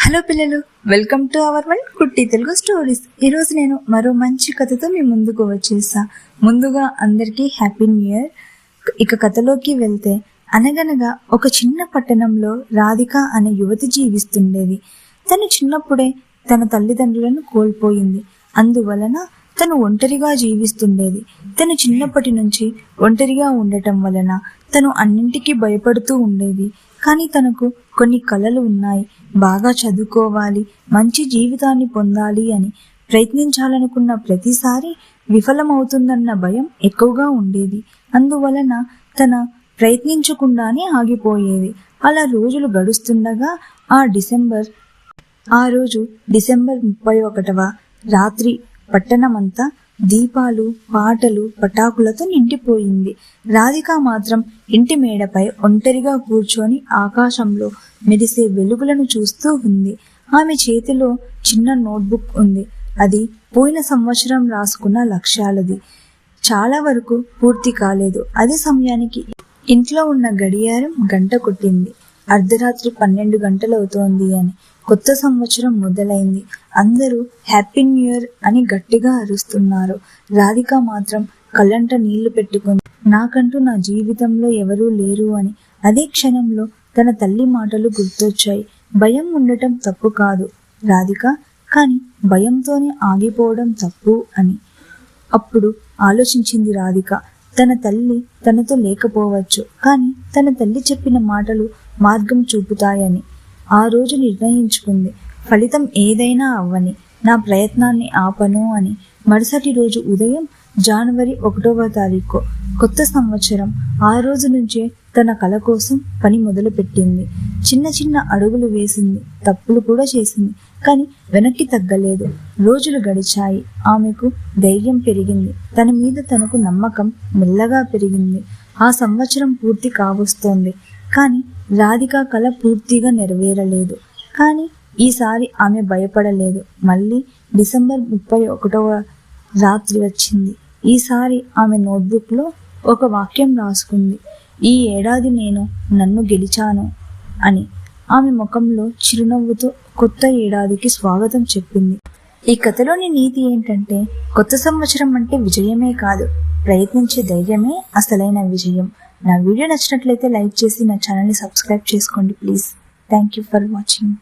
Hello పిల్లలు, welcome to our world కుట్టి Telugu stories. ఈరోజు నేను మరో మంచి కథతో మీ ముందుకు వచ్చేసా. ముందుగా అందరికీ హ్యాపీ న్యూ ఇయర్. ఇక కథలోకి వెళ్తే, అనగనగా ఒక చిన్న పట్టణంలో రాధిక అనే యువతి జీవిస్తుండేది. తను చిన్నప్పుడే తన తల్లిదండ్రులను కోల్పోయింది. అందువలన తను ఒంటరిగా జీవిస్తుండేది. తను చిన్నప్పటి నుంచి ఒంటరిగా ఉండటం వలన తను అన్నింటికీ భయపడుతూ ఉండేది. కానీ తనకు కొన్ని కలలు ఉన్నాయి. బాగా చదువుకోవాలి, మంచి జీవితాన్ని పొందాలి అని ప్రయత్నించాలనుకున్న ప్రతిసారి విఫలమవుతుందన్న భయం ఎక్కువగా ఉండేది. అందువలన తన ప్రయత్నించకుండానే ఆగిపోయేది. అలా రోజులు గడుస్తుండగా ఆ రోజు డిసెంబర్ 31వ రాత్రి పట్టణమంతా దీపాలు, పాటలు, పటాకులతో నిండిపోయింది. రాధిక మాత్రం ఇంటి మేడపై ఒంటరిగా కూర్చొని ఆకాశంలో మెరిసే వెలుగులను చూస్తూ ఉంది. ఆమె చేతిలో చిన్న నోట్బుక్ ఉంది. అది పోయిన సంవత్సరం రాసుకున్న లక్ష్యాలది. చాలా వరకు పూర్తి కాలేదు. అదే సమయానికి ఇంట్లో ఉన్న గడియారం గంట కొట్టింది. అర్ధరాత్రి 12 గంటలవుతోంది అని. కొత్త సంవత్సరం మొదలైంది. అందరూ హ్యాపీ న్యూ ఇయర్ అని గట్టిగా అరుస్తున్నారు. రాధిక మాత్రం కళ్ళంట నీళ్లు పెట్టుకుంది. నాకంటూ నా జీవితంలో ఎవరూ లేరు అని. అదే క్షణంలో తన తల్లి మాటలు గుర్తొచ్చాయి. భయం ఉండటం తప్పు కాదు రాధిక, కానీ భయంతోనే ఆగిపోవడం తప్పు అని. అప్పుడు ఆలోచించింది రాధిక. తన తల్లి తనతో లేకపోవచ్చు, కానీ తన తల్లి చెప్పిన మాటలు మార్గం చూపుతాయని. ఆ రోజు నిర్ణయించుకుంది, ఫలితం ఏదైనా అవ్వని, నా ప్రయత్నాన్ని ఆపను అని. మరుసటి రోజు ఉదయం జనవరి 1వ తారీఖు, కొత్త సంవత్సరం. ఆ రోజు నుంచే తన కల కోసం పని మొదలుపెట్టింది. చిన్న చిన్న అడుగులు వేసింది, తప్పులు కూడా చేసింది, కానీ వెనక్కి తగ్గలేదు. రోజులు గడిచాయి. ఆమెకు ధైర్యం పెరిగింది. తన మీద తనకు నమ్మకం మెల్లగా పెరిగింది. ఆ సంవత్సరం పూర్తి కావస్తోంది, కానీ రాధిక కల పూర్తిగా నెరవేరలేదు. కానీ ఈసారి ఆమె భయపడలేదు. మళ్ళీ డిసెంబర్ 31వ రాత్రి వచ్చింది. ఈసారి ఆమె నోట్బుక్లో ఒక వాక్యం రాసుకుంది. ఈ ఏడాది నేను నన్ను గెలిచాను అని. ఆమె ముఖంలో చిరునవ్వుతో కొత్త ఏడాదికి స్వాగతం చెప్పింది. ఈ కథలోని నీతి ఏంటంటే, కొత్త సంవత్సరం అంటే విజయమే కాదు, ప్రయత్నించే ధైర్యమే అసలైన విజయం. నా వీడియో నచ్చినట్లయితే లైక్ చేసి నా ఛానల్ని సబ్స్క్రైబ్ చేసుకోండి please. Thank you for watching.